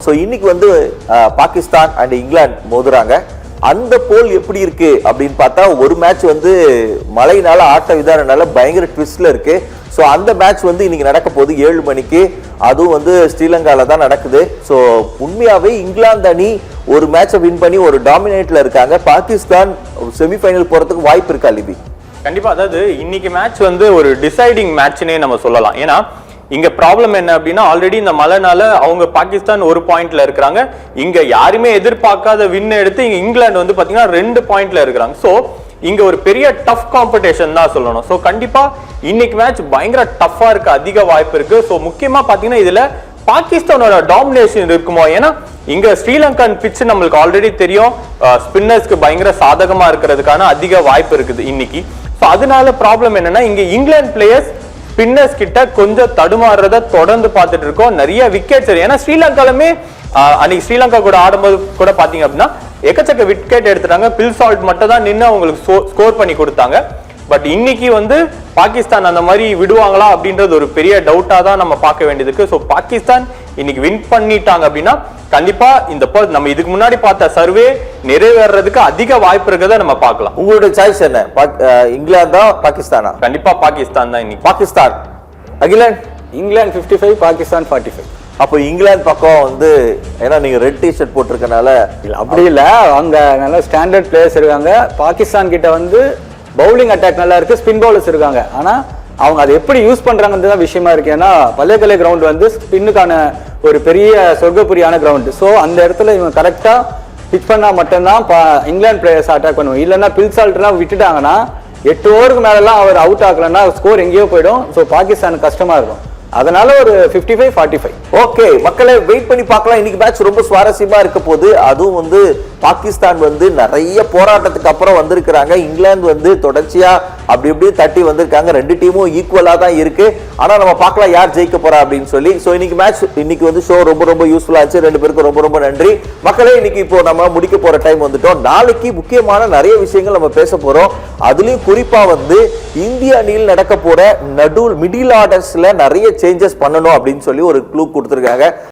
So இன்னைக்கு வந்து Pakistan and England மோதுறாங்க. அந்த போல் எப்படி இருக்கு அப்படின்னு பார்த்தா ஒரு மேட்ச் வந்து மழையினால ஆட்ட விதானனால பயங்கர ட்விஸ்ட்ல இருக்கு. ஸோ அந்த மேட்ச் வந்து இன்னைக்கு நடக்க போகுது 7 மணிக்கு. அதுவும் வந்து ஸ்ரீலங்கால தான் நடக்குது. ஸோ உண்மையாவே இங்கிலாந்து அணி ஒரு மேட்சை வின் பண்ணி ஒரு டாமினேட்ல இருக்காங்க. பாகிஸ்தான் செமிஃபைனல் போறதுக்கு வாய்ப்பு இருக்கா லிபி? கண்டிப்பா. அதாவது இன்னைக்கு மேட்ச் வந்து ஒரு டிசைடிங் மேட்ச்னே நம்ம சொல்லலாம். ஏன்னா இங்க ப்ராப்ளம் என்ன அப்படின்னா ஆல்ரெடி இந்த மழைனால அவங்க பாகிஸ்தான் ஒரு பாயிண்ட்ல இருக்கிறாங்க. இங்க யாருமே எதிர்பார்க்காத வின் எடுத்து இங்க இங்கிலாந்து வந்து பாத்தீங்கன்னா 2 பாயிண்ட்ல இருக்கிறாங்க. சோ இங்க ஒரு பெரிய டஃப் காம்படிஷன் தான் சொல்லணும். சோ கண்டிப்பா இன்னைக்கு மேட்ச் பயங்கர டஃபா இருக்கு, அதிக வாய்ப்பு இருக்கு. சோ முக்கியமா பாத்தீங்கன்னா இதுல பாகிஸ்தானோட டாமினேஷன் இருக்குமோ? ஏன்னா இங்க ஸ்ரீலங்கன் பிட்ச் நம்மளுக்கு ஆல்ரெடி தெரியும், ஸ்பின்னர்ஸ்க்கு பயங்கர சாதகமா இருக்கிறதுக்கான அதிக வாய்ப்பு இருக்குது இன்னைக்கு. சோ அதனால ப்ராப்ளம் என்னன்னா இங்க இங்கிலாந்து பிளேயர்ஸ் ஸ்பின்னர்ஸ் கிட்ட கொஞ்சம் தடுமாறுறத தொடர்ந்து பார்த்துட்டு இருக்கோம். நிறைய விக்கெட்ஸ், ஏன்னா ஸ்ரீலங்காலுமே அன்னைக்கு ஸ்ரீலங்கா கூட ஆடும்போது கூட பாத்தீங்க அப்படின்னா எக்கச்சக்க விக்கெட் எடுத்துட்டாங்க. பில்சால்ட் மட்டும் தான் நின்று அவங்களுக்கு ஸ்கோர் பண்ணி கொடுத்தாங்க. பட் இன்னைக்கு வந்து பாகிஸ்தான் அந்த மாதிரி விடுவாங்களா அப்படின்றது ஒரு பெரிய டவுட்டா தான் நம்ம பார்க்க வேண்டியது இருக்கு. ஸோ பாகிஸ்தான் இன்னைக்கு வின் பண்ணிட்டாங்க அப்படின்னா கண்டிப்பா இந்த நம்ம இதுக்கு முன்னாடி பார்த்த சர்வே நிறைவேறதுக்கு அதிக வாய்ப்பு இருக்கிறத நம்ம பார்க்கலாம். உங்களுடைய சாய்ஸ் என்ன? இங்கிலாந்தா பாகிஸ்தானா? கண்டிப்பா பாகிஸ்தான் தான் இன்னைக்கு. பாகிஸ்தான். அகிலன்? இங்கிலாந்து 55, பாகிஸ்தான் 45. அப்போ இங்கிலாந்து பக்கம் வந்து ஏன்னா நீங்க ரெட் டிஷர்ட் போட்டிருக்கனால இல்ல அப்படி இல்ல, அங்க நல்ல ஸ்டாண்டர்ட் பிளேயர்ஸ் இருக்காங்க. பாகிஸ்தான் கிட்ட வந்து பவுலிங் அட்டாக் நல்லா இருக்கு, ஸ்பின் பவுலர்ஸ் இருக்காங்க. ஆனா அவங்க அதை எப்படி யூஸ் பண்றாங்கன்றது தான் விஷயமா இருக்கு. ஏன்னா பல்லேகலை கிரவுண்ட் வந்து ஸ்பின்னுக்கான ஒரு பெரிய சொர்க்கப்புரியான கிரவுண்ட். ஸோ அந்த இடத்துல இவங்க கரெக்டா பிச் பண்ணா மட்டும்தான் இங்கிலாந்து பிளேயர்ஸ் அட்டாக் பண்ணுவோம். இல்லைன்னா பில்சால்ட்லாம் விட்டுட்டாங்கன்னா 8 ஓவருக்கு மேலாம் அவர் அவுட் ஆகலன்னா ஸ்கோர் எங்கேயோ போயிடும். ஸோ பாகிஸ்தானுக்கு கஷ்டமா இருக்கும். அதனால ஒரு 55-45. ஓகே மக்களை வெயிட் பண்ணி பார்க்கலாம். இன்னைக்கு மேட்ச் ரொம்ப சுவாரஸ்யமா இருக்க போது. அதுவும் வந்து பாகிஸ்தான் வந்து நிறைய போராட்டத்துக்கு அப்புறம் வந்திருக்கிறாங்க. இங்கிலாந்து வந்து தொடர்ச்சியா அப்படி இப்படி தட்டி வந்திருக்காங்க. 2 டீமும் ஈக்குவலா தான் இருக்கு. ஆனா நம்ம பார்க்கலாம் யார் ஜெயிக்க போறா அப்படின்னு சொல்லி. சோ இன்னைக்கு மேட்ச் இன்னைக்கு வந்து ஷோ ரொம்ப யூஸ்ஃபுல்லா ஆச்சு. 2 பேருக்கும் ரொம்ப நன்றி. மக்களே இன்னைக்கு இப்போ நம்ம முடிக்க போற டைம் வந்துட்டோம். நாளைக்கு முக்கியமான நிறைய விஷயங்கள் நம்ம பேச போறோம். அதுலயும் குறிப்பா வந்து இந்திய அணியில் நடக்க போற மிடில் ஆர்டர்ஸ்ல நிறைய சேஞ்சஸ் பண்ணணும் அப்படின்னு சொல்லி ஒரு க்ளூ கொடுத்திருக்காங்க.